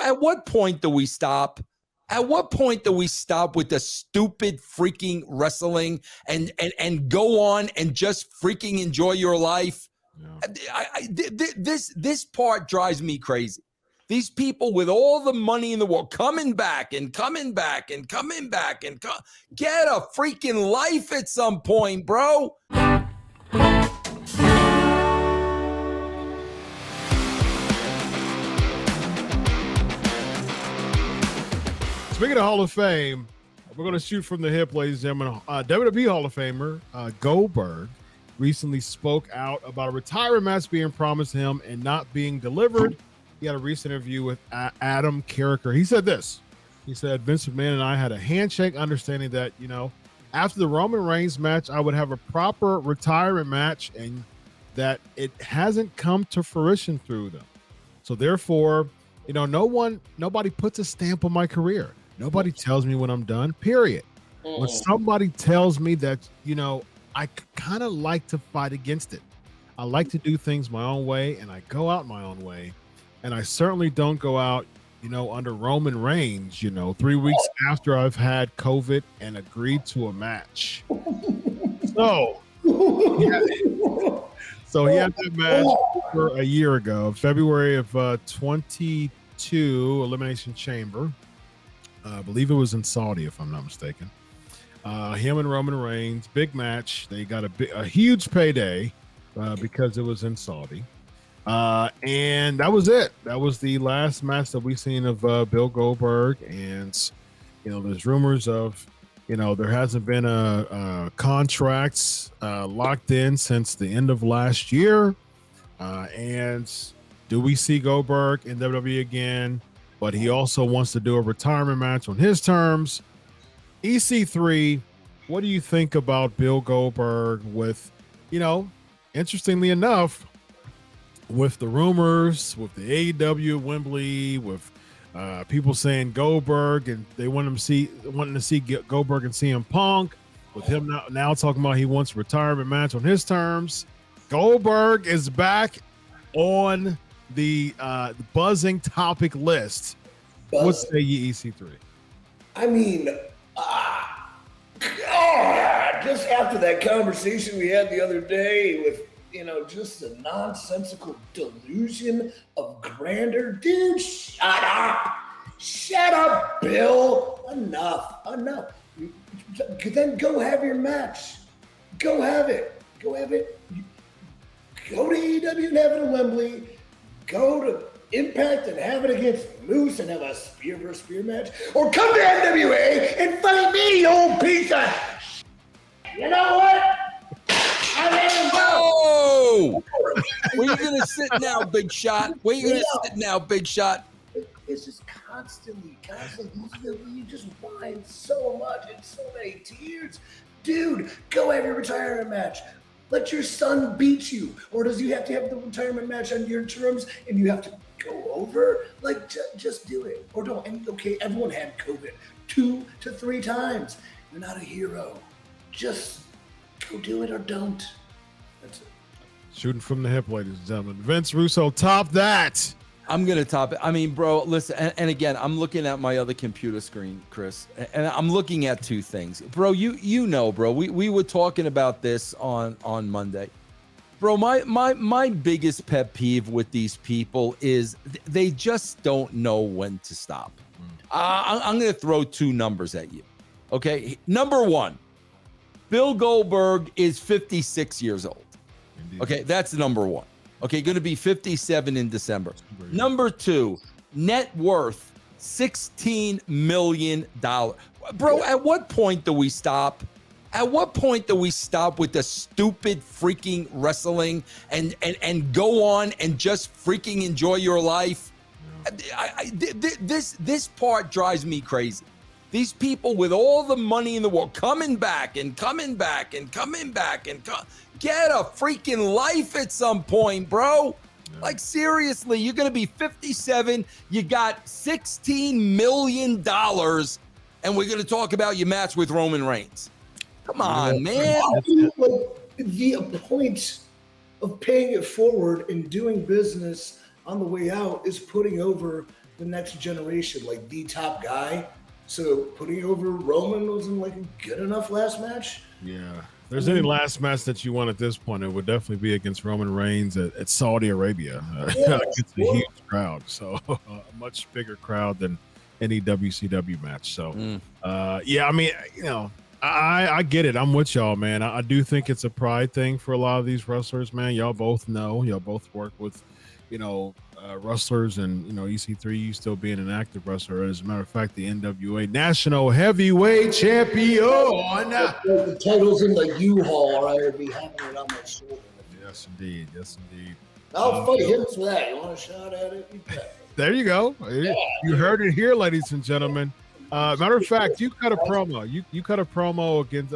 at what point do we stop? At what point do we stop with the stupid freaking wrestling and go on and just freaking enjoy your life? Yeah. This part drives me crazy. These people with all the money in the world coming back and coming back and coming back and get a freaking life at some point, bro. Speaking of Hall of Fame, we're going to shoot from the hip, ladies and gentlemen. WWE Hall of Famer Goldberg recently spoke out about a retirement match being promised him and not being delivered. He had a recent interview with Adam Carricker. He said this. He said, Vince McMahon and I had a handshake understanding that, after the Roman Reigns match, I would have a proper retirement match and that it hasn't come to fruition through them. So therefore, nobody puts a stamp on my career. Nobody tells me when I'm done, period. When somebody tells me that, I kind of like to fight against it. I like to do things my own way, and I go out my own way. And I certainly don't go out, under Roman Reigns, 3 weeks after I've had COVID and agreed to a match. So he had that match for a year ago, February of 22, Elimination Chamber. I believe it was in Saudi, if I'm not mistaken. Him and Roman Reigns, big match. They got a huge payday because it was in Saudi. And that was it. That was the last match that we've seen of Bill Goldberg. And, there's rumors of, there hasn't been a contracts locked in since the end of last year. And do we see Goldberg in WWE again? But he also wants to do a retirement match on his terms. EC3, what do you think about Bill Goldberg with, interestingly enough, with the rumors, with the AEW Wembley, with people saying Goldberg and they wanting to see Goldberg and CM Punk, with him now talking about he wants a retirement match on his terms. Goldberg is back on the buzzing topic list. What say you, EC3? I mean, just after that conversation we had the other day with, just a nonsensical delusion of grandeur. Dude, shut up, Bill. Enough. Then go have your match. Go have it. Go to AEW and have it in Wembley. Go to Impact and have it against Moose and have a spear versus spear match. Or come to NWA and fight me, you old piece of shit. You know what? Oh! Where you gonna sit now, big shot? It's just constantly. You just whine so much and so many tears. Dude, go have your retirement match. Let your son beat you. Or does he have to have the retirement match on your terms and you have to go over? Like, just do it. Or don't. And okay, everyone had COVID 2 to 3 times. You're not a hero. Just go do it or don't. That's it. Shooting from the hip, ladies and gentlemen. Vince Russo, top that. I'm going to top it. I mean, bro, listen, and again, I'm looking at my other computer screen, Chris, and I'm looking at 2 things. Bro, bro, we were talking about this on Monday. Bro, my biggest pet peeve with these people is they just don't know when to stop. I'm going to throw 2 numbers at you. Okay, number 1, Bill Goldberg is 56 years old. Indeed. Okay, that's number 1. Okay, going to be 57 in December. Number 2, net worth $16 million. Bro, at what point do we stop? At what point do we stop with the stupid freaking wrestling and go on and just freaking enjoy your life? This part drives me crazy. These people with all the money in the world coming back and coming back and coming back and get a freaking life at some point, bro. Yeah. Like, seriously, you're going to be 57. You got $16 million, and we're going to talk about your match with Roman Reigns. Come on, man. The point of paying it forward and doing business on the way out is putting over the next generation, like the top guy. So putting over Roman wasn't like a good enough last match. Yeah. If there's any last match that you want at this point, it would definitely be against Roman Reigns at Saudi Arabia. It's a huge crowd, so a much bigger crowd than any WCW match. So, yeah, I mean, you know, I get it. I'm with y'all, man. I do think it's a pride thing for a lot of these wrestlers, man. Y'all both know. Y'all both work with, you know, wrestlers, and you know, EC3, you still being an active wrestler. As a matter of fact, the NWA National Heavyweight Champion. The title's in the U-Haul, or I would be having it on my shoulder. Yes, indeed. Yes, indeed. I'll fight him for that. You want a shot at it? You bet. There you go. You heard it here, ladies and gentlemen. Matter of fact, you cut a promo. You cut a promo against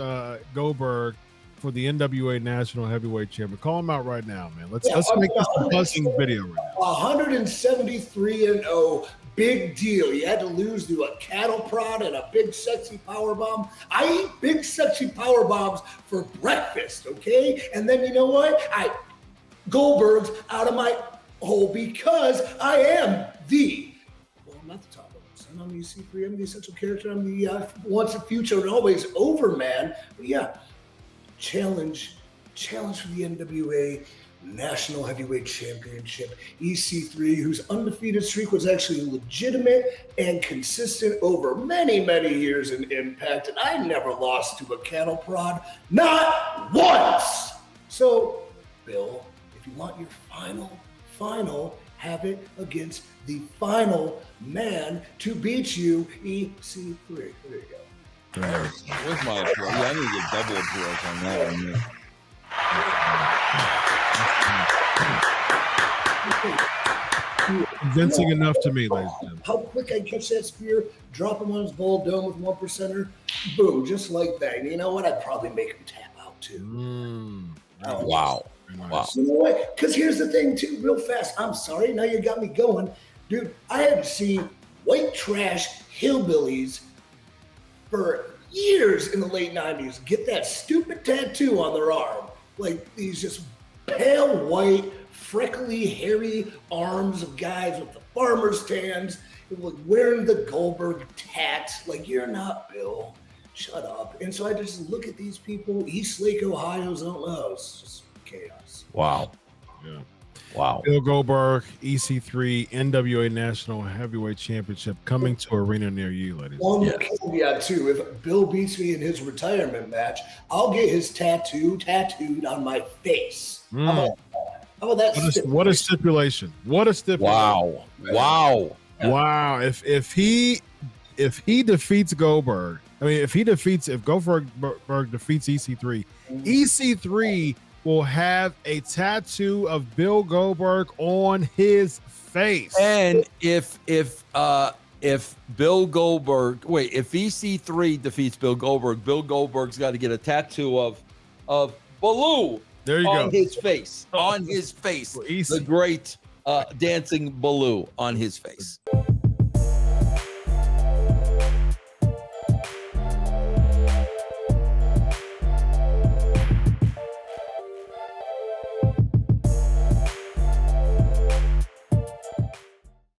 Goldberg for the NWA National Heavyweight Champion. Call him out right now, man. Let's make this a buzzing video right now. 173-0, big deal. You had to lose to a cattle prod and a big sexy power bomb. I eat big sexy power bombs for breakfast, okay? And then you know what? Goldberg's out of my hole because I am I'm not the top of the sun. I'm the EC3. I'm the essential character. I'm the once a future and always over man. But yeah. Challenge for the NWA National Heavyweight Championship. EC3, whose undefeated streak was actually legitimate and consistent over many, many years in Impact, and I never lost to a cattle prod, not once. So, Bill, if you want your final, have it against the final man to beat you, EC3. There you go. Where's my applause? Yeah, I need to get double applause on that one. Convincing enough to me, ladies and gentlemen. How quick I catch that spear, drop him on his gold dome with 1%er, boom, just like that. And you know what? I'd probably make him tap out too. Wow. You know what? Because here's the thing too, real fast. I'm sorry, now you got me going. Dude, I had seen white trash hillbillies for years in the late 90s get that stupid tattoo on their arm. Like these just pale white, freckly, hairy arms of guys with the farmer's tans, like wearing the Goldberg tats. Like, you're not Bill. Shut up. And so I just look at these people, East Lake, Ohio's, I don't know. It's just chaos. Wow. Yeah. Wow. Bill Goldberg, EC3, NWA National Heavyweight Championship coming to arena near you, ladies. One caveat too, if Bill beats me in his retirement match, I'll get his tattooed on my face. How about that? What a stipulation. What a stipulation. Wow. If he defeats Goldberg, if Goldberg defeats EC3, EC3 will have a tattoo of Bill Goldberg on his face. And if Bill Goldberg, if EC3 defeats Bill Goldberg's got to get a tattoo of Baloo on his face. On his face. The great dancing Baloo on his face.